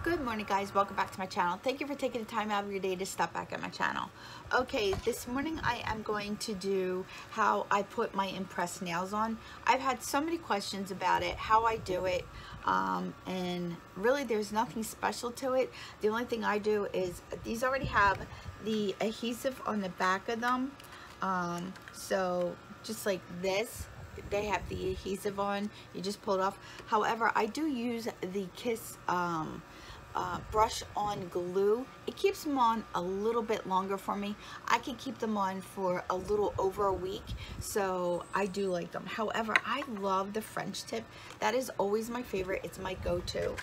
Good morning, guys. Welcome back to my channel. Thank you for taking the time out of your day to stop back at my channel. Okay, this morning I am going to do how I put my impressed nails on. I've had so many questions about it, how I do it, and really there's nothing special to it. The only thing I do is these already have the adhesive on the back of them, so just like this, they have the adhesive on. You just pull it off. However, I do use the Kiss brush on glue. It keeps them on a little bit longer for me. I can keep them on for a little over a week, so I do like them. However, I love the French tip. That is always my favorite. It's my go-to.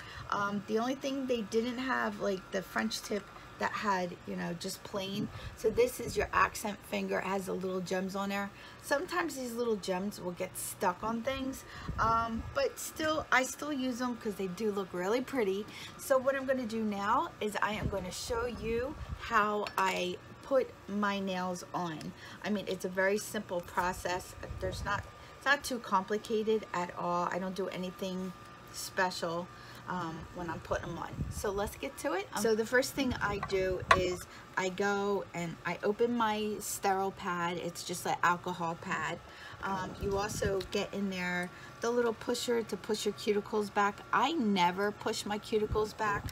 The only thing they didn't have, like the French tip that had, you know, just plain. So this is your accent finger. It has the little gems on there. Sometimes these little gems will get stuck on things, but still, I still use them because they do look really pretty. So what I'm going to do now is I am going to show you how I put my nails on. I mean, it's a very simple process. It's not too complicated at all. I don't do anything special when I'm putting them on. So let's get to it. So the first thing I do is I go and I open my sterile pad. It's just an alcohol pad. You also get in there the little pusher to push your cuticles back. I never push my cuticles back.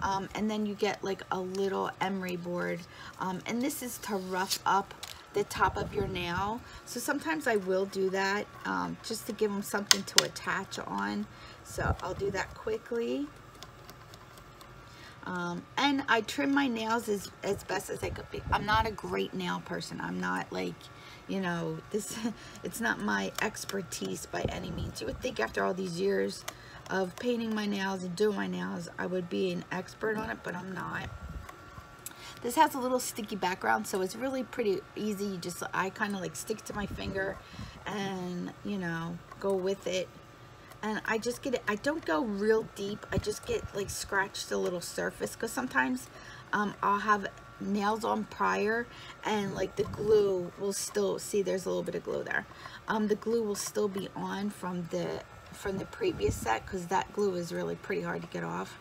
And then you get like a little emery board. And this is to rough up the top of your nail. So sometimes I will do that just to give them something to attach on. So I'll do that quickly. And I trim my nails as best as I could be. I'm not a great nail person. I'm not like, you know, it's not my expertise by any means. You would think after all these years of painting my nails and doing my nails, I would be an expert on it, but I'm not. This has a little sticky background, so it's really pretty easy. I kind of like stick to my finger and, you know, go with it. And I just get it. I don't go real deep. I just get like scratched a little surface, because sometimes I'll have nails on prior and like the glue will still, see there's a little bit of glue there. The glue will still be on from the previous set, because that glue is really pretty hard to get off.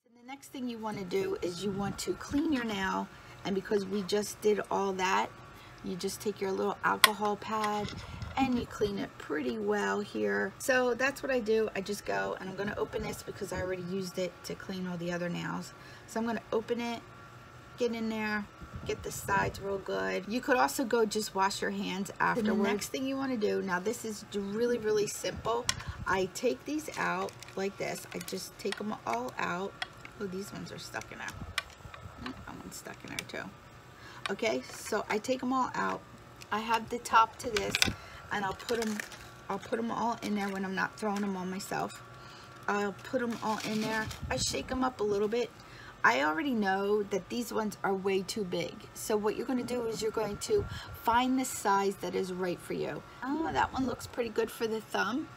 And the next thing you want to do is you want to clean your nail, and because we just did all that, you just take your little alcohol pad and you clean it pretty well here. So that's what I do. I just go, and I'm going to open this because I already used it to clean all the other nails. So I'm going to open it, get in there, get the sides real good. You could also go just wash your hands afterwards. The next thing you want to do, now this is really, really simple. I take these out like this. I just take them all out. Oh, these ones are stuck in there. That one's stuck in there too. Okay, so I take them all out. I have the top to this, and I'll put them all in there when I'm not throwing them on myself. I'll put them all in there. I shake them up a little bit. I already know that these ones are way too big. So what you're going to do is you're going to find the size that is right for you. Oh, that one looks pretty good for the thumb.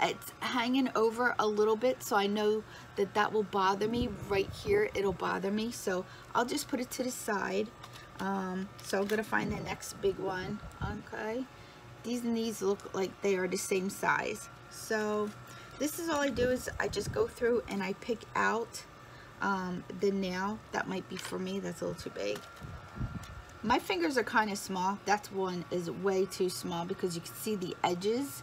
It's hanging over a little bit, so I know that that will bother me right here. It'll bother me, so I'll just put it to the side. So I'm gonna find the next big one. Okay, these and these look like they are the same size. So this is all I do, is I just go through and I pick out the nail that might be for me that's a little too big. My fingers are kind of small. That one is way too small, because you can see the edges.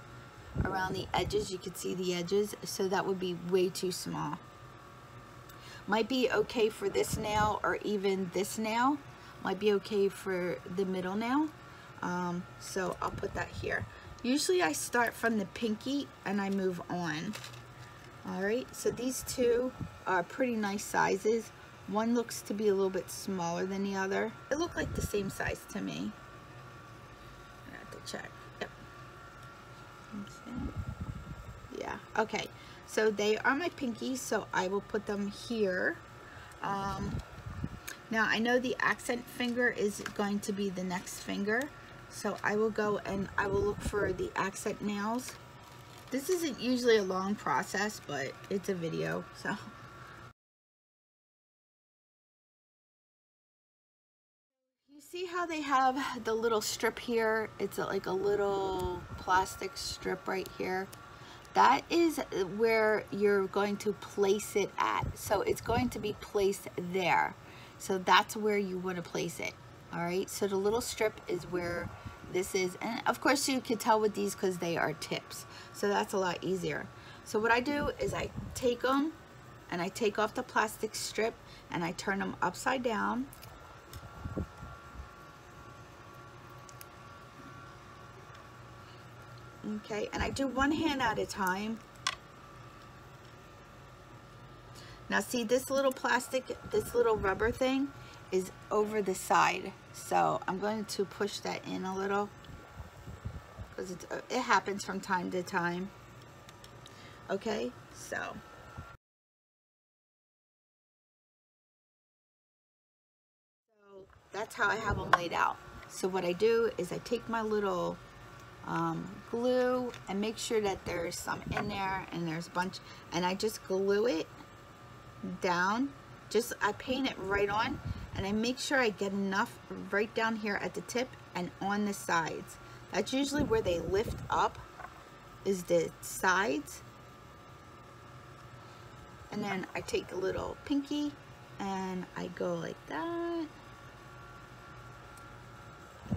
Around the edges, you can see the edges, so that would be way too small. Might be okay for this nail, or even this nail might be okay for the middle nail. So I'll put that here. Usually I start from the pinky and I move on. All right, so these two are pretty nice sizes. One looks to be a little bit smaller than the other. They look like the same size to me. I have to check. Yep. Yeah, okay, so they are my pinkies, so I will put them here. Now I know the accent finger is going to be the next finger, so I will go and I will look for the accent nails. This isn't usually a long process, but it's a video, so. You see how they have the little strip here? It's like a little plastic strip right here. that is where you're going to place it at. So it's going to be placed there. So that's where you want to place it. All right, so the little strip is where this is, and of course you can tell with these because they are tips, so that's a lot easier. So what I do is I take them and I take off the plastic strip and I turn them upside down. Okay, and I do one hand at a time. Now see, this little plastic, this little rubber thing is over the side. So I'm going to push that in a little because it happens from time to time. Okay, so that's how I have them laid out. So what I do is I take my little glue and make sure that there's some in there, and there's a bunch, and I just glue it down. Just I paint it right on, and I make sure I get enough right down here at the tip and on the sides. That's usually where they lift up, is the sides. And then I take a little pinky and I go like that.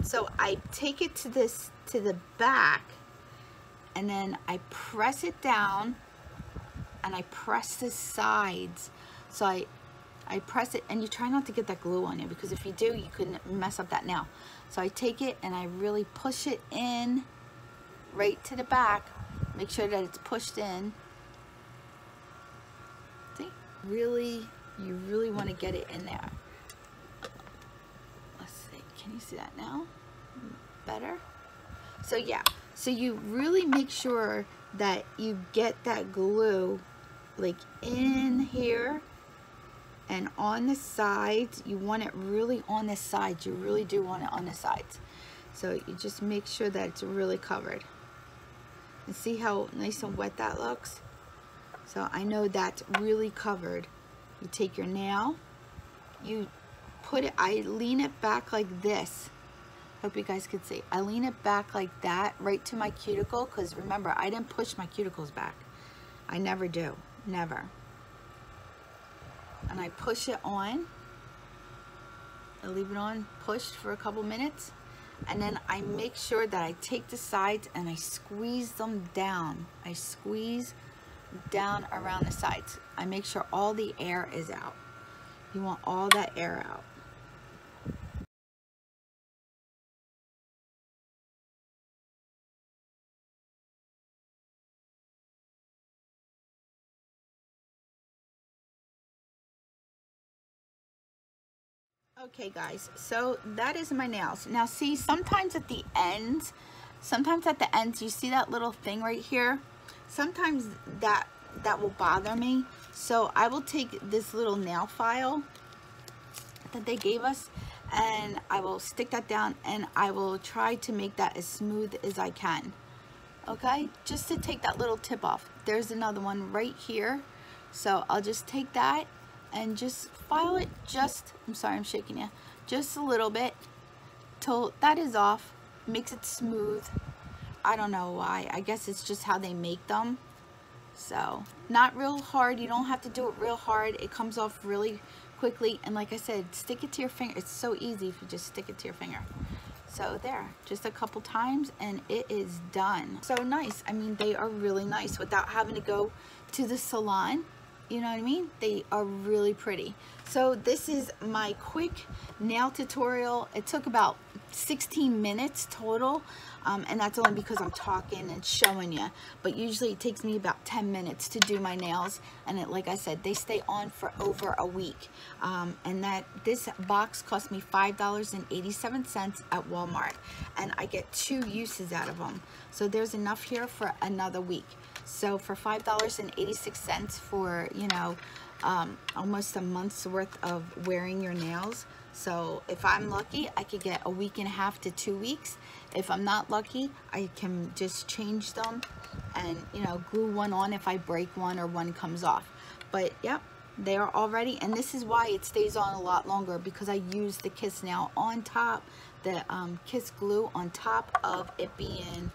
So I take it to the back, and then I press it down and I press the sides. So I press it, and you try not to get that glue on it, because if you do, you could mess up that nail. So I take it and I really push it in right to the back. Make sure that it's pushed in. See? You really want to get it in there. Let's see, can you see that now? Better? So yeah, so you really make sure that you get that glue like in here and on the sides. You want it really on the sides. You really do want it on the sides. So you just make sure that it's really covered. And see how nice and wet that looks? So I know that's really covered. You take your nail, you put it, I lean it back like this. Hope you guys could see. I lean it back like that right to my cuticle, because remember, I didn't push my cuticles back. I never do, never. And I push it on. I leave it on pushed for a couple minutes, and then I make sure that I take the sides and I squeeze them down. I squeeze down around the sides. I make sure all the air is out. You want all that air out. Okay guys, so that is my nails. Now see, sometimes at the ends you see that little thing right here. Sometimes that will bother me. So I will take this little nail file that they gave us, and I will stick that down, and I will try to make that as smooth as I can. Okay, just to take that little tip off. There's another one right here. So I'll just take that and just file it just, I'm sorry, I'm shaking you, just a little bit till that is off. Makes it smooth. I don't know why. I guess it's just how they make them. So not real hard. You don't have to do it real hard. It comes off really quickly. And like I said, stick it to your finger. It's so easy if you just stick it to your finger. So there, just a couple times and it is done. So nice. I mean, they are really nice without having to go to the salon. You know what I mean? They are really pretty. So this is my quick nail tutorial. It took about 16 minutes total, and that's only because I'm talking and showing you. But usually it takes me about 10 minutes to do my nails, and like I said, they stay on for over a week. And this box cost me $5.87 at Walmart, and I get 2 uses out of them. So there's enough here for another week. So for $5.86 for, you know, almost a month's worth of wearing your nails. So if I'm lucky, I could get a week and a half to 2 weeks. If I'm not lucky, I can just change them and, you know, glue one on if I break one or one comes off. But yep, they are all ready, and this is why it stays on a lot longer, because I use the Kiss Nail on top, the Kiss glue on top of it being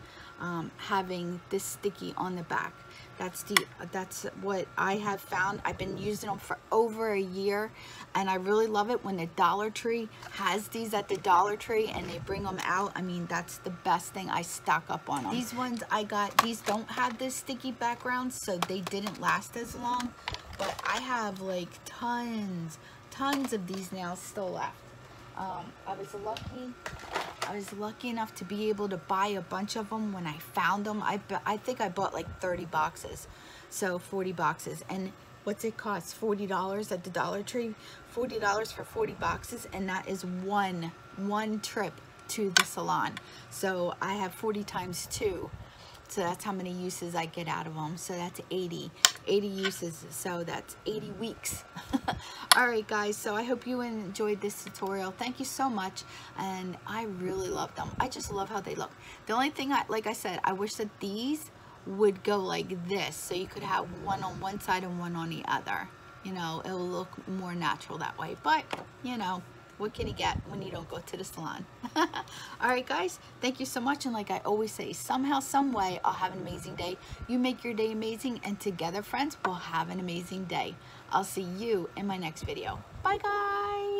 having this sticky on the back. That's what I have found. I've been using them for over a year, and I really love it when the Dollar Tree has these at the Dollar Tree and they bring them out. I mean, that's the best thing. I stock up on them. These ones I got, these don't have this sticky background, so they didn't last as long, but I have like tons of these nails still left. I was lucky enough to be able to buy a bunch of them when I found them. I think I bought like 30 boxes, so 40 boxes. And what's it cost? $40 at the Dollar Tree. $40 for 40 boxes, and that is one trip to the salon. So I have 40 times 2. So that's how many uses I get out of them. So that's 80 uses. So that's 80 weeks. All right, guys. So I hope you enjoyed this tutorial. Thank you so much. And I really love them. I just love how they look. The only thing, like I said, I wish that these would go like this. So you could have one on one side and one on the other. You know, it'll look more natural that way. But, you know, what can you get when you don't go to the salon? All right, guys, thank you so much. And like I always say, somehow, some way, I'll have an amazing day. You make your day amazing, and together, friends, we'll have an amazing day. I'll see you in my next video. Bye, guys.